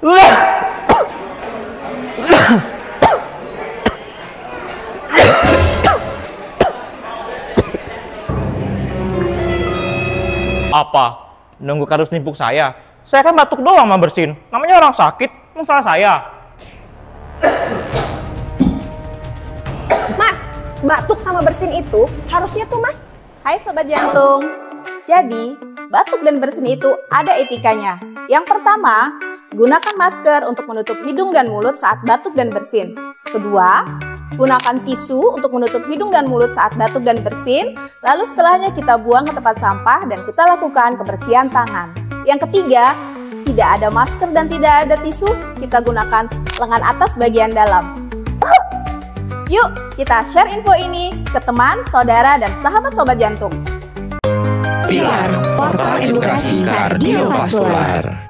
Apa? Nunggu kardus nimpuk saya? Saya kan batuk doang mah bersin. Namanya orang sakit, emang salah saya. Mas, batuk sama bersin itu harusnya tuh mas. Hai Sobat Jantung. Jadi, batuk dan bersin itu ada etikanya. Yang pertama, gunakan masker untuk menutup hidung dan mulut saat batuk dan bersin. Kedua, gunakan tisu untuk menutup hidung dan mulut saat batuk dan bersin. Lalu setelahnya kita buang ke tempat sampah dan kita lakukan kebersihan tangan. Yang ketiga, tidak ada masker dan tidak ada tisu, kita gunakan lengan atas bagian dalam. Yuk, kita share info ini ke teman, saudara, dan sahabat Sobat Jantung. Pilar Portal Edukasi Kardiovaskular.